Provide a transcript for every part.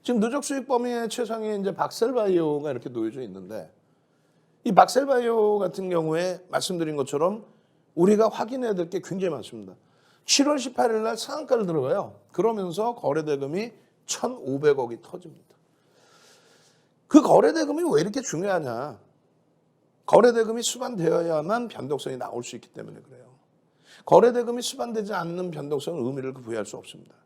지금 누적 수익 범위의 최상위에 이제 박셀바이오가 이렇게 놓여져 있는데 이 박셀바이오 같은 경우에 말씀드린 것처럼 우리가 확인해야 될 게 굉장히 많습니다. 7월 18일 날 상한가를 들어가요. 그러면서 거래대금이 1,500억이 터집니다. 그 거래대금이 왜 이렇게 중요하냐? 거래대금이 수반되어야만 변동성이 나올 수 있기 때문에 그래요. 거래대금이 수반되지 않는 변동성은 의미를 부여할 수 없습니다.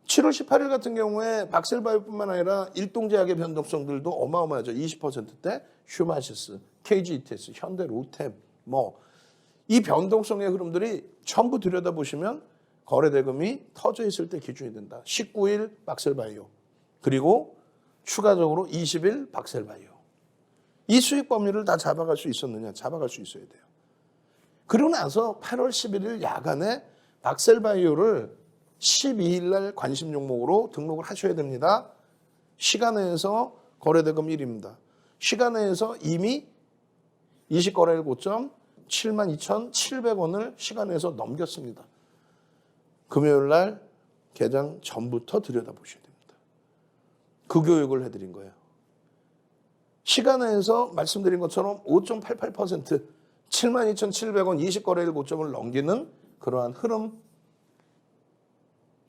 7월 18일 같은 경우에 박셀바이오뿐만 아니라 일동제약의 변동성들도 어마어마하죠. 20%대 휴마시스, KGETS, 현대, 로템 이 변동성의 흐름들이 전부 들여다보시면 거래대금이 터져 있을 때 기준이 된다. 19일 박셀바이오 그리고 추가적으로 20일 박셀바이오. 이 수익 범위를 다 잡아갈 수 있었느냐? 잡아갈 수 있어야 돼요. 그러고 나서 8월 11일 야간에 박셀바이오를 12일 날 관심 종목으로 등록을 하셔야 됩니다. 시간에서 거래대금 1입니다. 시간에서 이미 20거래일 고점 72,700원을 시간에서 넘겼습니다. 금요일 날 개장 전부터 들여다보셔야 됩니다. 그 교육을 해드린 거예요. 시간에서 말씀드린 것처럼 5.88% 72,700원 20거래일 고점을 넘기는 그러한 흐름,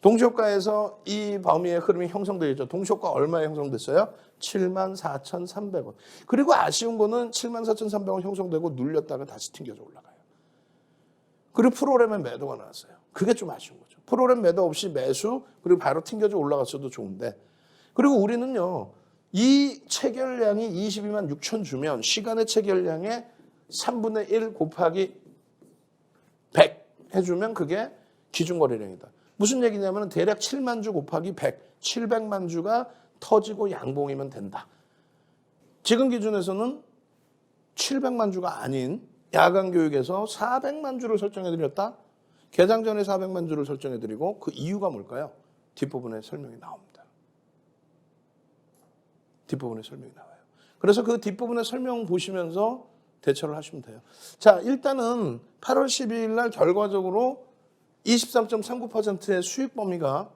동시효과에서 이 범위의 흐름이 형성되겠죠. 동시효과 얼마에 형성됐어요? 74,300원. 그리고 아쉬운 거는 74,300원 형성되고 눌렸다가 다시 튕겨져 올라가요. 그리고 프로그램에 매도가 나왔어요. 그게 좀 아쉬운 거죠. 프로그램 매도 없이 매수 그리고 바로 튕겨져 올라갔어도 좋은데, 그리고 우리는요 이 체결량이 22만 6천 주면 시간의 체결량의 3분의 1 곱하기 100 해주면 그게 기준거래량이다. 무슨 얘기냐면 대략 7만 주 곱하기 100, 700만 주가 터지고 양봉이면 된다. 지금 기준에서는 700만 주가 아닌 야간 교육에서 400만 주를 설정해드렸다. 개장 전에 400만 주를 설정해드리고 그 이유가 뭘까요? 뒷부분에 설명이 나옵니다. 뒷부분에 설명이 나와요. 그래서 그 뒷부분에 설명 보시면서 대처를 하시면 돼요. 자, 일단은 8월 12일 날 결과적으로 23.39%의 수익 범위가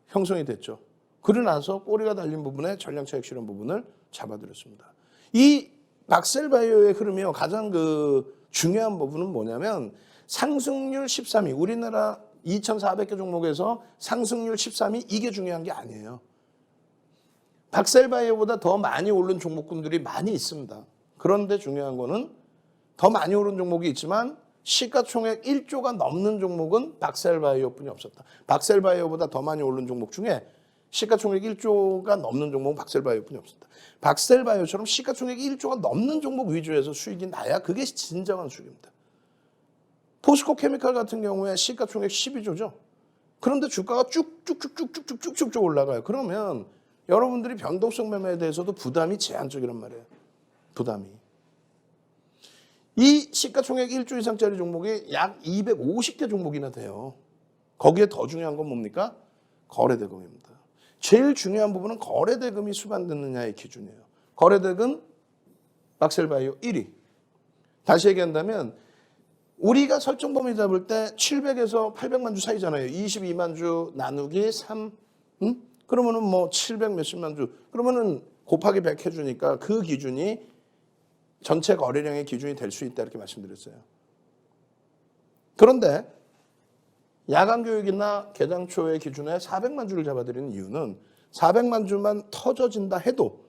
형성이 됐죠. 그러고 나서 꼬리가 달린 부분에 전량 차익 실현 부분을 잡아드렸습니다. 이 박셀바이오의 흐름이요. 가장 중요한 부분은 뭐냐면 상승률 13위. 우리나라 2,400개 종목에서 상승률 13위 이게 중요한 게 아니에요. 박셀바이오보다 더 많이 오른 종목군들이 많이 있습니다. 그런데 중요한 거는 더 많이 오른 종목이 있지만 시가총액 1조가 넘는 종목은 박셀바이오뿐이 없었다. 박셀바이오보다 더 많이 오른 종목 중에 시가총액 1조가 넘는 종목은 박셀바이오뿐이 없었다. 박셀바이오처럼 시가총액 1조가 넘는 종목 위주에서 수익이 나야 그게 진정한 수익입니다. 포스코 케미칼 같은 경우에 시가총액 12조죠. 그런데 주가가 쭉쭉쭉쭉쭉쭉쭉 올라가요. 그러면 여러분들이 변동성 매매에 대해서도 부담이 제한적이란 말이에요. 부담이. 이 시가총액 1조 이상짜리 종목이 약 250개 종목이나 돼요. 거기에 더 중요한 건 뭡니까? 거래대금입니다. 제일 중요한 부분은 거래대금이 수반되느냐의 기준이에요. 거래대금 박셀바이오 1위. 다시 얘기한다면 우리가 설정 범위 잡을 때 700에서 800만 주 사이잖아요. 22만 주 나누기 3, 그러면은 700 몇십만 주. 그러면은 곱하기 100 해주니까 그 기준이 전체 거래량의 기준이 될 수 있다 이렇게 말씀드렸어요. 그런데 야간 교육이나 개장 초의 기준에 400만 주를 잡아드리는 이유는 400만 주만 터져진다 해도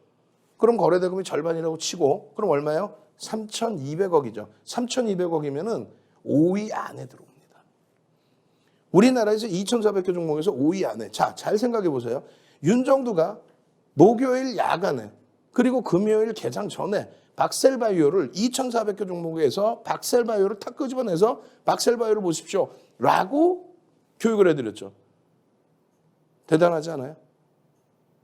그럼 거래대금이 절반이라고 치고 그럼 얼마예요? 3,200억이죠. 3,200억이면은 5위 안에 들어옵니다. 우리나라에서 2,400개 종목에서 5위 안에. 자, 잘 생각해 보세요. 윤정두가 목요일 야간에 그리고 금요일 개장 전에 박셀바이오를 2,400개 종목에서 박셀바이오를 탁 끄집어내서 박셀바이오를 보십시오 라고 교육을 해드렸죠. 대단하지 않아요?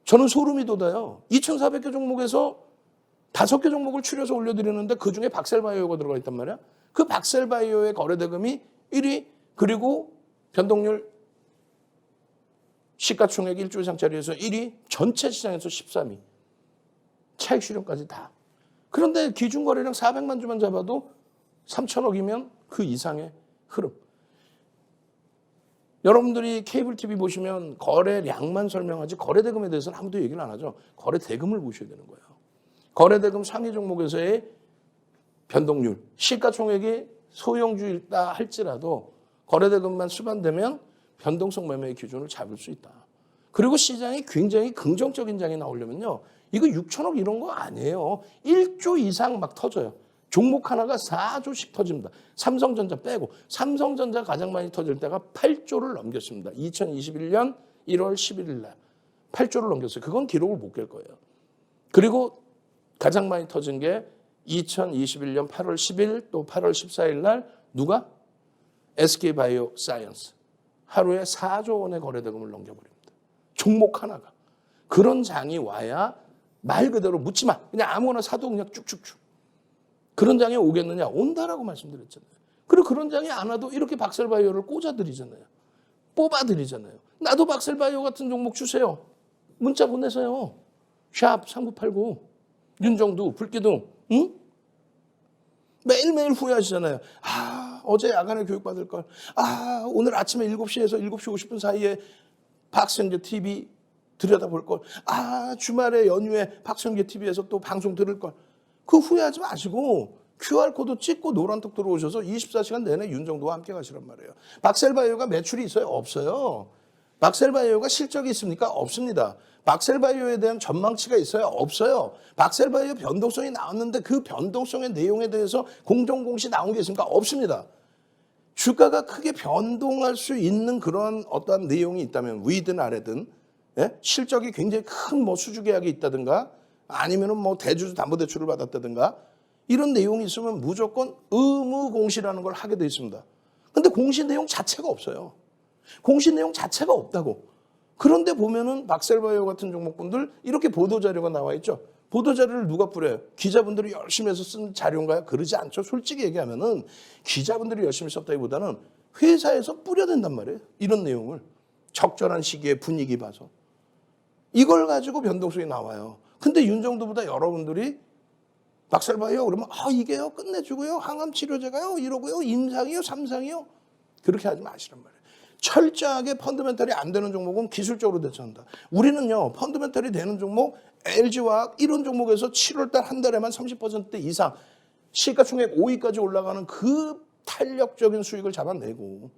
저는 소름이 돋아요. 2,400개 종목에서 5개 종목을 추려서 올려드리는데 그중에 박셀바이오가 들어가 있단 말이야. 그 박셀바이오의 거래대금이 1위 그리고 변동률 시가총액 1조 이상짜리에서 1위 전체 시장에서 13위 차익 실현까지 다. 그런데 기준거래량 400만 주만 잡아도 3천억이면 그 이상의 흐름. 여러분들이 케이블 TV 보시면 거래량만 설명하지 거래대금에 대해서는 아무도 얘기를 안 하죠. 거래대금을 보셔야 되는 거예요. 거래대금 상위 종목에서의 변동률, 시가총액이 소형주이다 할지라도 거래대금만 수반되면 변동성 매매의 기준을 잡을 수 있다. 그리고 시장이 굉장히 긍정적인 장이 나오려면요. 이거 6천억 이런 거 아니에요. 1조 이상 막 터져요. 종목 하나가 4조씩 터집니다. 삼성전자 빼고. 삼성전자 가장 많이 터질 때가 8조를 넘겼습니다. 2021년 1월 11일 날 8조를 넘겼어요. 그건 기록을 못 깰 거예요. 그리고 가장 많이 터진 게 2021년 8월 10일 또 8월 14일 날 누가? SK바이오사이언스. 하루에 4조 원의 거래대금을 넘겨버립니다. 종목 하나가. 그런 장이 와야 말 그대로 묻지 마. 그냥 아무거나 사도 그냥 쭉쭉쭉. 그런 장이 오겠느냐? 온다라고 말씀드렸잖아요. 그리고 그런 장이 안 와도 이렇게 박셀바이오를 꽂아드리잖아요. 뽑아드리잖아요. 나도 박셀바이오 같은 종목 주세요. 문자 보내세요. 샵 3989. 윤정두, 불기둥. 응? 매일매일 후회하시잖아요. 어제 야간에 교육받을 걸. 오늘 아침에 7시에서 7시 50분 사이에 박성규 TV 들여다볼 걸. 주말에 연휴에 박성규 TV에서 또 방송 들을 걸. 그 후회하지 마시고 QR코드 찍고 노란톡 들어오셔서 24시간 내내 윤정도와 함께 가시란 말이에요. 박셀바이오가 매출이 있어요? 없어요. 박셀바이오가 실적이 있습니까? 없습니다. 박셀바이오에 대한 전망치가 있어요? 없어요. 박셀바이오 변동성이 나왔는데 그 변동성의 내용에 대해서 공정공시 나온 게 있습니까? 없습니다. 주가가 크게 변동할 수 있는 그런 어떠한 내용이 있다면 위든 아래든 실적이 굉장히 큰 수주 계약이 있다든가 아니면은 대주주 담보대출을 받았다든가 이런 내용이 있으면 무조건 의무 공시라는 걸 하게 돼 있습니다. 근데 공시 내용 자체가 없어요. 공시 내용 자체가 없다고. 그런데 보면은 박셀바이오 같은 종목분들 이렇게 보도자료가 나와 있죠. 보도자료를 누가 뿌려요? 기자분들이 열심히 해서 쓴 자료인가요? 그러지 않죠. 솔직히 얘기하면은 기자분들이 열심히 썼다기보다는 회사에서 뿌려댄단 말이에요. 이런 내용을. 적절한 시기에 분위기 봐서. 이걸 가지고 변동성이 나와요. 근데 윤정도보다 여러분들이 박셀바이오 그러면 이게요 끝내주고요 항암 치료제가요 이러고요 임상이요 삼상이요 그렇게 하지 마시란 말이에요. 철저하게 펀더멘털이 안 되는 종목은 기술적으로 대처한다. 우리는요 펀더멘털이 되는 종목 LG화학 이런 종목에서 7월달 한 달에만 30% 이상 시가총액 5위까지 올라가는 그 탄력적인 수익을 잡아내고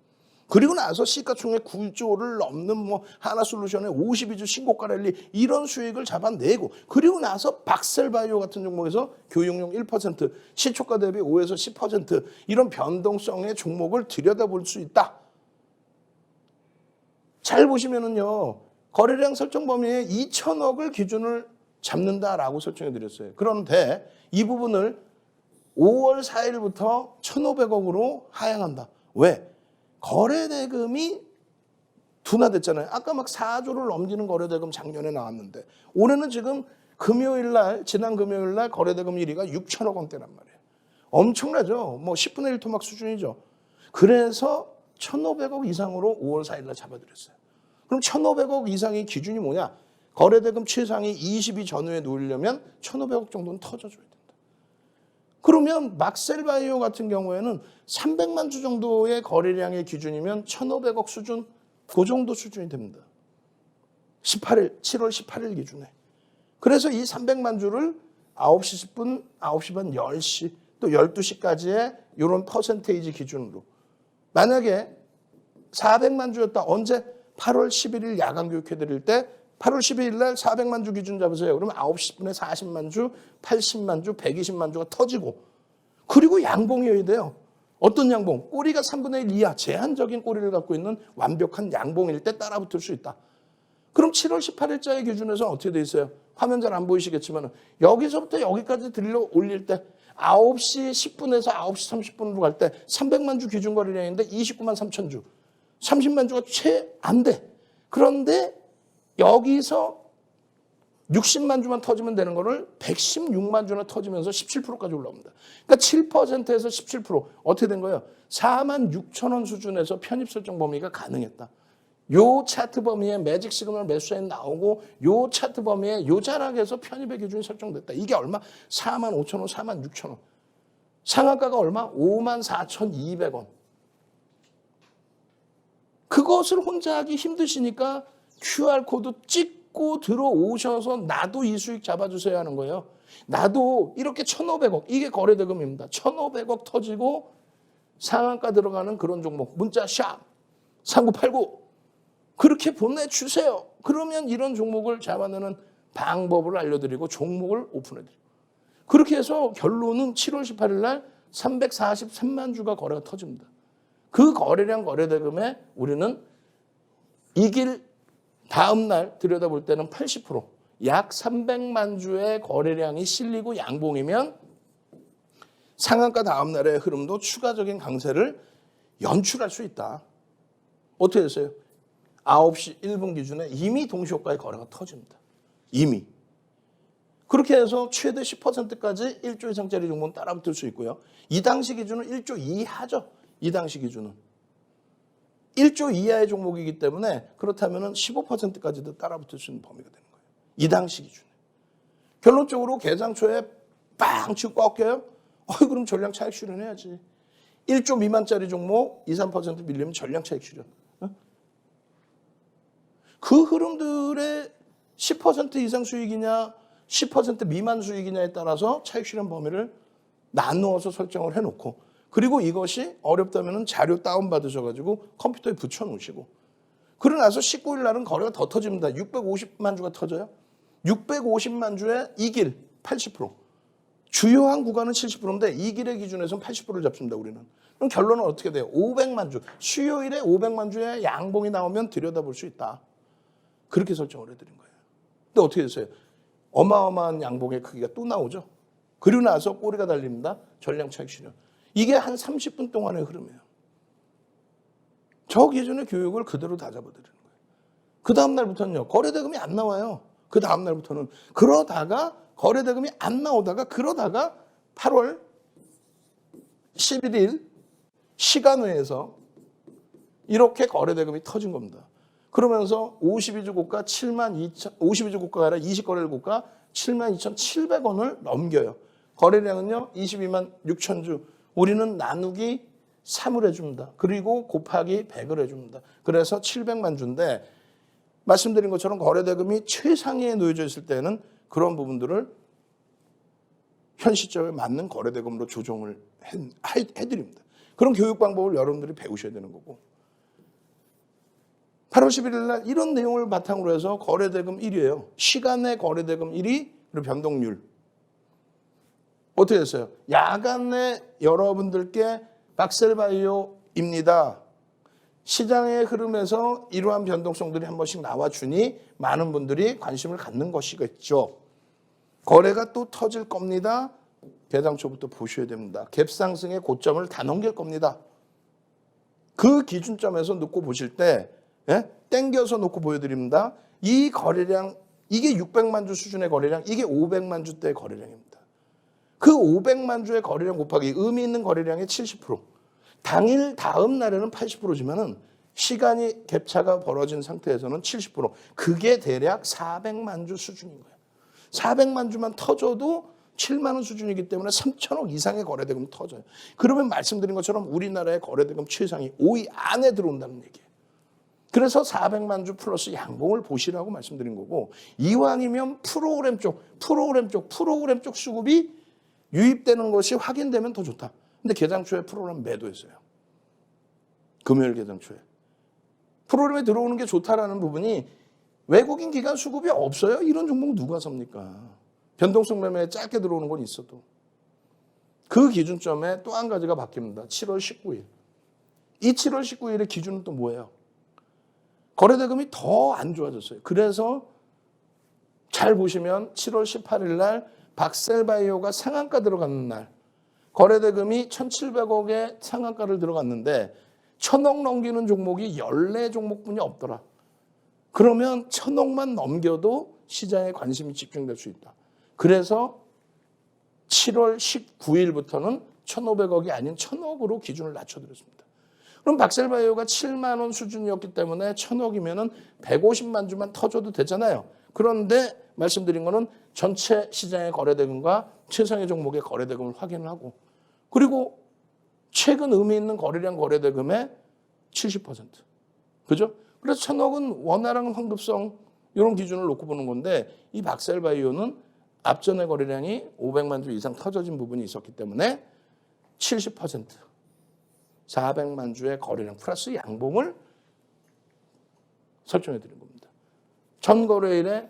그리고 나서 시가총액 9조를 넘는 하나솔루션의 52주 신고가 랠리 이런 수익을 잡아내고 그리고 나서 박셀바이오 같은 종목에서 교육용 1% 시초가 대비 5에서 10% 이런 변동성의 종목을 들여다볼 수 있다. 잘 보시면은요 거래량 설정 범위에 2천억을 기준을 잡는다라고 설정해 드렸어요. 그런데 이 부분을 5월 4일부터 1,500억으로 하향한다. 왜? 거래대금이 둔화됐잖아요. 아까 막 4조를 넘기는 거래대금 작년에 나왔는데 올해는 지금 지난 금요일 날 거래대금 1위가 6천억 원대란 말이에요. 엄청나죠. 10분의 1 토막 수준이죠. 그래서 1,500억 이상으로 5월 4일 날 잡아드렸어요. 그럼 1,500억 이상의 기준이 뭐냐? 거래대금 최상위 20위 전후에 놓으려면 1,500억 정도는 터져줘야 된다. 그러면 박셀바이오 같은 경우에는 300만 주 정도의 거래량의 기준이면 1,500억 수준, 그 정도 수준이 됩니다. 7월 18일 기준에. 그래서 이 300만 주를 9시 10분, 9시 반, 10시, 또 12시까지의 이런 퍼센테이지 기준으로. 만약에 400만 주였다. 언제? 8월 11일 야간 교육해드릴 때 8월 12일 날 400만 주 기준 잡으세요. 그러면 9시 10분에 40만 주, 80만 주, 120만 주가 터지고 그리고 양봉이어야 돼요. 어떤 양봉? 꼬리가 3분의 1 이하 제한적인 꼬리를 갖고 있는 완벽한 양봉일 때 따라붙을 수 있다. 그럼 7월 18일자의 기준에서 어떻게 돼 있어요? 화면 잘 안 보이시겠지만 여기서부터 여기까지 들려 올릴 때 9시 10분에서 9시 30분으로 갈 때 300만 주 기준 거래량인데 29만 3천 주. 30만 주가 채 안 돼. 그런데 여기서 60만 주만 터지면 되는 거를 116만 주나 터지면서 17%까지 올라옵니다. 그러니까 7%에서 17% 어떻게 된 거예요? 4만 6천 원 수준에서 편입 설정 범위가 가능했다. 요 차트 범위에 매직 시그널 매수에 나오고 요 차트 범위에 요 자락에서 편입의 기준이 설정됐다. 이게 얼마? 4만 5천 원, 4만 6천 원. 상한가가 얼마? 5만 4,200원. 그 그것을 혼자 하기 힘드시니까 QR코드 찍고 들어오셔서 나도 이 수익 잡아주세요 하는 거예요. 나도 이렇게 1,500억, 이게 거래대금입니다. 1,500억 터지고 상한가 들어가는 그런 종목, 문자 샵 3989 그렇게 보내주세요. 그러면 이런 종목을 잡아내는 방법을 알려드리고 종목을 오픈해드리고, 그렇게 해서 결론은 7월 18일 날 343만 주가 거래가 터집니다. 그 거래량 거래대금에 우리는 이길 다음 날 들여다볼 때는 80%, 약 300만 주의 거래량이 실리고 양봉이면 상한가 다음 날의 흐름도 추가적인 강세를 연출할 수 있다. 어떻게 됐어요? 9시 1분 기준에 이미 동시효과의 거래가 터집니다. 이미. 그렇게 해서 최대 10%까지 1조 이상짜리 종목은 따라붙을 수 있고요. 이 당시 기준은 1조 이하죠. 이 당시 기준은. 1조 이하의 종목이기 때문에 그렇다면 15%까지도 따라붙을 수 있는 범위가 되는 거예요. 이 당시 기준에. 결론적으로 개장 초에 빵 치고 꺾여요? 그럼 전량 차익 실현해야지. 1조 미만짜리 종목 2, 3% 밀리면 전량 차익 실현. 그 흐름들의 10% 이상 수익이냐 10% 미만 수익이냐에 따라서 차익 실현 범위를 나누어서 설정을 해놓고, 그리고 이것이 어렵다면 자료 다운받으셔가지고 컴퓨터에 붙여놓으시고, 그러고 나서 19일 날은 거래가 더 터집니다. 650만 주가 터져요. 650만 주에 이길 80%. 주요한 구간은 70%인데 이길의 기준에서는 80%를 잡습니다. 우리는. 그럼 결론은 어떻게 돼요? 500만 주. 수요일에 500만 주의 양봉이 나오면 들여다볼 수 있다. 그렇게 설정을 해드린 거예요. 근데 어떻게 됐어요? 어마어마한 양봉의 크기가 또 나오죠. 그리고 나서 꼬리가 달립니다. 전량 차익 실현. 이게 한 30분 동안의 흐름이에요. 저 기준의 교육을 그대로 다 잡아드리는 거예요. 그 다음 날부터는요. 거래대금이 안 나와요. 그 다음 날부터는. 그러다가 거래대금이 안 나오다가 그러다가 8월 11일 시간외에서 이렇게 거래대금이 터진 겁니다. 그러면서 52주 고가 52주 고가가 아니라 20거래일 고가 72,700원을 넘겨요. 거래량은요 22만 6천 주. 우리는 나누기 3을 해줍니다. 그리고 곱하기 100을 해줍니다. 그래서 700만 주인데, 말씀드린 것처럼 거래대금이 최상위에 놓여져 있을 때는 그런 부분들을 현 시점에 맞는 거래대금으로 조정을 해드립니다. 그런 교육 방법을 여러분들이 배우셔야 되는 거고, 8월 11일 날 이런 내용을 바탕으로 해서 거래대금 1위예요. 시간의 거래대금 1위, 그리고 변동률. 어떻게 됐어요? 야간에 여러분들께 박셀바이오입니다. 시장의 흐름에서 이러한 변동성들이 한 번씩 나와주니 많은 분들이 관심을 갖는 것이겠죠. 거래가 또 터질 겁니다. 개장 초부터 보셔야 됩니다. 갭상승의 고점을 다 넘길 겁니다. 그 기준점에서 놓고 보실 때 땡겨서 놓고 보여드립니다. 이 거래량, 이게 600만 주 수준의 거래량, 이게 500만 주대의 거래량입니다. 그 500만 주의 거래량 곱하기 의미 있는 거래량의 70%. 당일 다음 날에는 80%지만은 시간이 갭차가 벌어진 상태에서는 70%. 그게 대략 400만 주 수준인 거예요. 400만 주만 터져도 7만 원 수준이기 때문에 3천억 이상의 거래대금이 터져요. 그러면 말씀드린 것처럼 우리나라의 거래대금 최상위 5위 안에 들어온다는 얘기예요. 그래서 400만 주 플러스 양봉을 보시라고 말씀드린 거고, 이왕이면 프로그램 쪽 수급이 유입되는 것이 확인되면 더 좋다. 근데 개장 초에 프로그램 매도했어요. 금요일 개장 초에. 프로그램에 들어오는 게 좋다라는 부분이, 외국인 기관 수급이 없어요. 이런 종목 누가 삽니까? 변동성 매매에 짧게 들어오는 건 있어도. 그 기준점에 또 한 가지가 바뀝니다. 7월 19일. 이 7월 19일의 기준은 또 뭐예요? 거래대금이 더 안 좋아졌어요. 그래서 잘 보시면 7월 18일 날 박셀바이오가 상한가 들어가는 날, 거래대금이 1,700억의 상한가를 들어갔는데 1,000억 넘기는 종목이 14종목뿐이 없더라. 그러면 1,000억만 넘겨도 시장에 관심이 집중될 수 있다. 그래서 7월 19일부터는 1,500억이 아닌 1,000억으로 기준을 낮춰드렸습니다. 그럼 박셀바이오가 7만 원 수준이었기 때문에 1,000억이면은 150만 주만 터져도 되잖아요. 그런데 말씀드린 거는 전체 시장의 거래대금과 최상위 종목의 거래대금을 확인을 하고, 그리고 최근 의미 있는 거래량 거래대금의 70%. 그죠? 그래서 1,000억은 원화랑 환급성 이런 기준을 놓고 보는 건데 이 박셀바이오는 앞전의 거래량이 500만 주 이상 터져진 부분이 있었기 때문에 70% 400만 주의 거래량 플러스 양봉을 설정해 드린 겁니다. 전 거래일에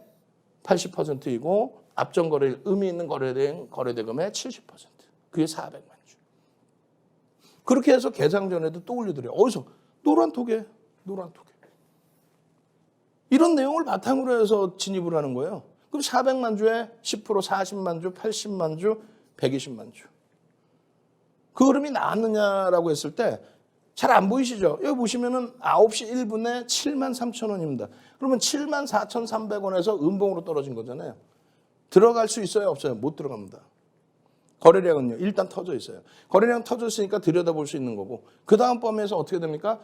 80%이고 앞전 거래일 의미 있는 거래대금의 70%. 그게 400만 주. 그렇게 해서 개장 전에도 또 올려드려요. 어디서? 노란톡에. 이런 내용을 바탕으로 해서 진입을 하는 거예요. 그럼 400만 주에 10%, 40만 주, 80만 주, 120만 주. 그 흐름이 나왔느냐라고 했을 때 잘 안 보이시죠? 여기 보시면은 9시 1분에 7만 3천 원입니다. 그러면 7만 4,300원에서 음봉으로 떨어진 거잖아요. 들어갈 수 있어요? 없어요? 못 들어갑니다. 거래량은요. 일단 터져 있어요. 거래량 터져 있으니까 들여다볼 수 있는 거고 그 다음 범위에서 어떻게 됩니까?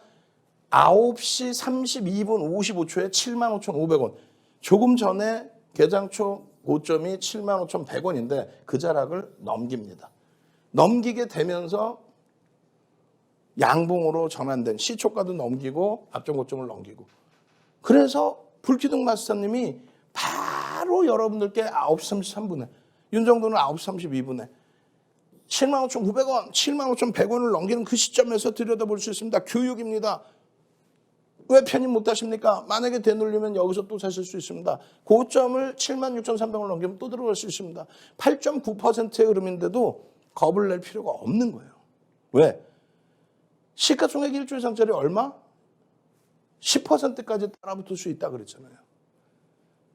9시 32분 55초에 7만 5,500원. 조금 전에 개장초 고점이 7만 5,100원인데 그 자락을 넘깁니다. 넘기게 되면서 양봉으로 전환된 시초가도 넘기고 앞전 고점을 넘기고 그래서 불기둥 마스터님이 바로 여러분들께 9시 33분에 윤정도는 9시 32분에 75,900원, 75,100원을 넘기는 그 시점에서 들여다볼 수 있습니다. 교육입니다. 왜 편입 못하십니까? 만약에 되돌리면 여기서 또 사실 수 있습니다. 고점을 76,300원을 넘기면 또 들어갈 수 있습니다. 8.9%의 흐름인데도 겁을 낼 필요가 없는 거예요. 왜? 시가총액 1조 이상짜리 얼마? 10%까지 따라붙을 수 있다 그랬잖아요.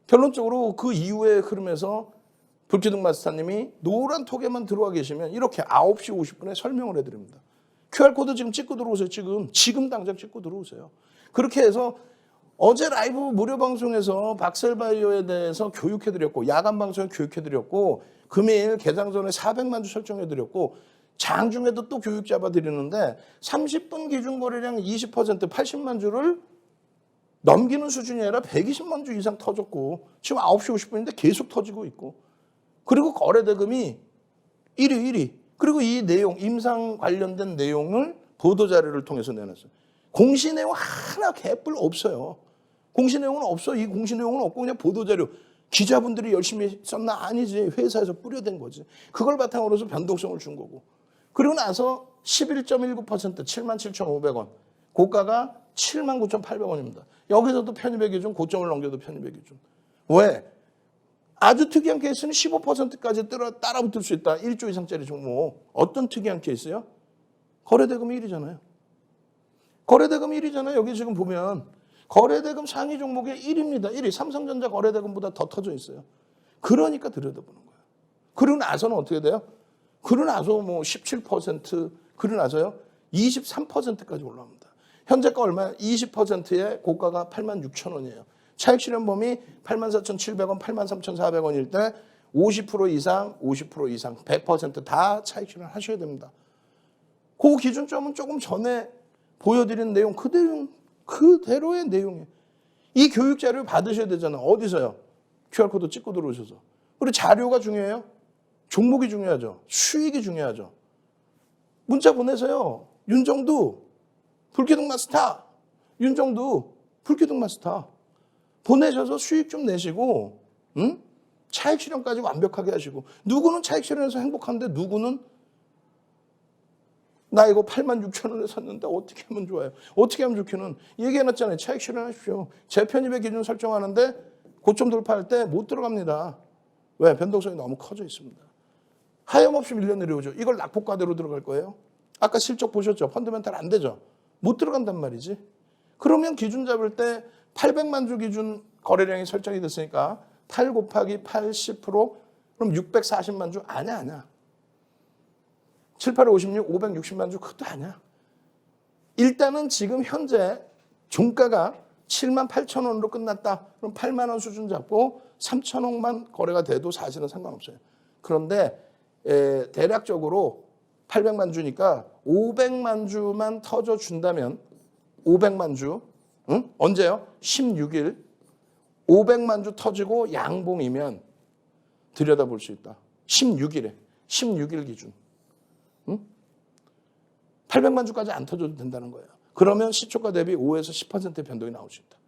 결론적으로 그 이후의 흐름에서 불기둥 마스터님이 노란 톡에만 들어와 계시면 이렇게 9시 50분에 설명을 해드립니다. QR코드 지금 찍고 들어오세요. 지금 당장 찍고 들어오세요. 그렇게 해서 어제 라이브 무료 방송에서 박셀바이오에 대해서 교육해드렸고 야간 방송에 교육해드렸고 금일 개장 전에 400만 주 설정해드렸고 장중에도 또 교육 잡아드리는데 30분 기준 거래량 20% 80만 주를 넘기는 수준이 아니라 120만 주 이상 터졌고 지금 9시 50분인데 계속 터지고 있고 그리고 거래대금이 1위 그리고 이 내용 임상 관련된 내용을 보도자료를 통해서 내놨어요. 공시 내용 하나 개뿔 없어요. 공시 내용은 없어. 이 공시 내용은 없고 그냥 보도자료. 기자분들이 열심히 썼나? 아니지. 회사에서 뿌려댄 거지. 그걸 바탕으로 해서 변동성을 준 거고. 그리고 나서 11.19% 77,500원. 고가가 79,800원입니다. 여기서도 편입의 기준, 고점을 넘겨도 편입의 기준. 왜? 아주 특이한 케이스는 15%까지 따라붙을 수 있다. 1조 이상짜리 종목. 어떤 특이한 케이스요? 거래대금 1위잖아요. 거래대금 1위잖아요. 여기 지금 보면 거래대금 상위 종목의 1위입니다. 1위. 삼성전자 거래대금보다 더 터져 있어요. 그러니까 들여다보는 거예요. 그러고 나서는 어떻게 돼요? 그러고 나서 뭐 17%, 그러고 나서요 23%까지 올라옵니다. 현재가 얼마예요? 20%의 고가가 86,000원이에요. 차익 실현범위 84,700원, 83,400원일 때 50% 이상, 50% 이상, 100% 차익 실현 하셔야 됩니다. 그 기준점은 조금 전에 보여드린 내용 그대로의 내용이에요. 이 교육 자료 받으셔야 되잖아요. 어디서요? QR코드 찍고 들어오셔서. 그리고 자료가 중요해요. 종목이 중요하죠. 수익이 중요하죠. 문자 보내세요. 윤정두 불기둥 마스터. 윤정두 불기둥 마스터. 보내셔서 수익 좀 내시고 차익 실현까지 완벽하게 하시고 누구는 차익 실현해서 행복한데 누구는 나 이거 86,000원에 샀는데 어떻게 하면 좋아요? 어떻게 하면 좋기는 얘기해놨잖아요. 차익 실현하십시오. 재편입의 기준 설정하는데 고점 돌파할 때 못 들어갑니다. 왜? 변동성이 너무 커져 있습니다. 하염없이 밀려 내려오죠. 이걸 낙폭과대로 들어갈 거예요? 아까 실적 보셨죠? 펀더멘탈 안 되죠? 못 들어간단 말이지. 그러면 기준 잡을 때 800만 주 기준 거래량이 설정이 됐으니까 8 곱하기 80% 그럼 640만 주 아니야. 7, 8, 56, 560만 주 그것도 아니야. 일단은 지금 현재 종가가 7만 8천 원으로 끝났다. 그럼 8만 원 수준 잡고 3천억만 거래가 돼도 사실은 상관없어요. 그런데 대략적으로 800만 주니까 500만 주만 터져준다면 500만 주 언제요? 16일 500만 주 터지고 양봉이면 들여다볼 수 있다. 16일 기준 800만 주까지 안 터져도 된다는 거예요. 그러면 시초가 대비 5에서 10%의 변동이 나올 수 있다.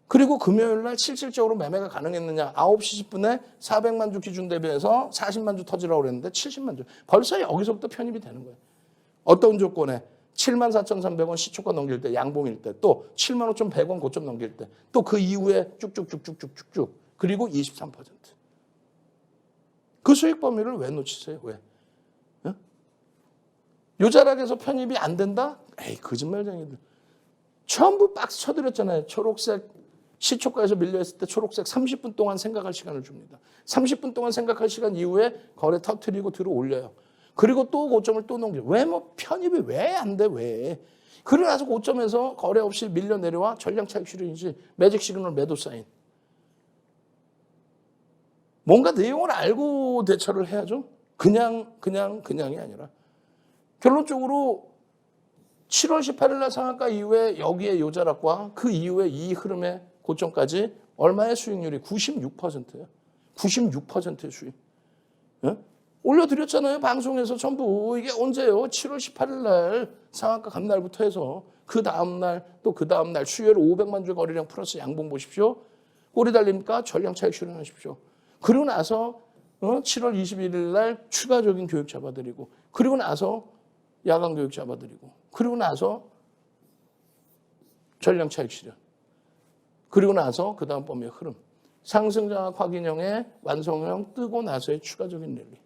그리고 금요일 날 실질적으로 매매가 가능했느냐. 9시 10분에 400만 주 기준 대비해서 40만 주 터지라고 그랬는데 70만 주. 벌써 여기서부터 편입이 되는 거예요. 어떤 조건에 74,300원 시초가 넘길 때, 양봉일 때, 또 75,100원 고점 넘길 때, 또 그 이후에 쭉쭉쭉쭉쭉쭉, 그리고 23%. 그 수익 범위를 왜 놓치세요? 왜? 어? 요 자락에서 편입이 안 된다? 에이, 거짓말쟁이들. 전부 박스 쳐드렸잖아요. 초록색 시초가에서 밀려있을 때 초록색 30분 동안 생각할 시간을 줍니다. 30분 동안 생각할 시간 이후에 거래 터트리고 들어 올려요. 그리고 또 고점을 또 넘겨요. 왜 뭐 편입이 왜 안 돼? 왜? 그러고 나서 고점에서 거래 없이 밀려 내려와 전량 차익 실현이지 매직 시그널 매도 사인. 뭔가 내용을 알고 대처를 해야죠. 그냥이 아니라. 결론적으로 7월 18일 날 상한가 이후에 여기에 요 자락과 그 이후에 이 흐름의 고점까지 얼마의 수익률이? 96%예요. 96%의 수익. 예? 올려드렸잖아요. 방송에서 전부. 이게 언제요? 7월 18일 날 상한가 간날부터 해서 그 다음날 또 그 다음날 수요일 500만 주 거래량 플러스 양봉 보십시오. 꼬리 달립니까? 전량 차익 실현하십시오. 그리고 나서 7월 21일 날 추가적인 교육 잡아드리고 그리고 나서 야간 교육 잡아드리고 그리고 나서 전량 차익 실현 그리고 나서 그 다음 범위의 흐름 상승장악 확인형의 완성형 뜨고 나서의 추가적인 랠리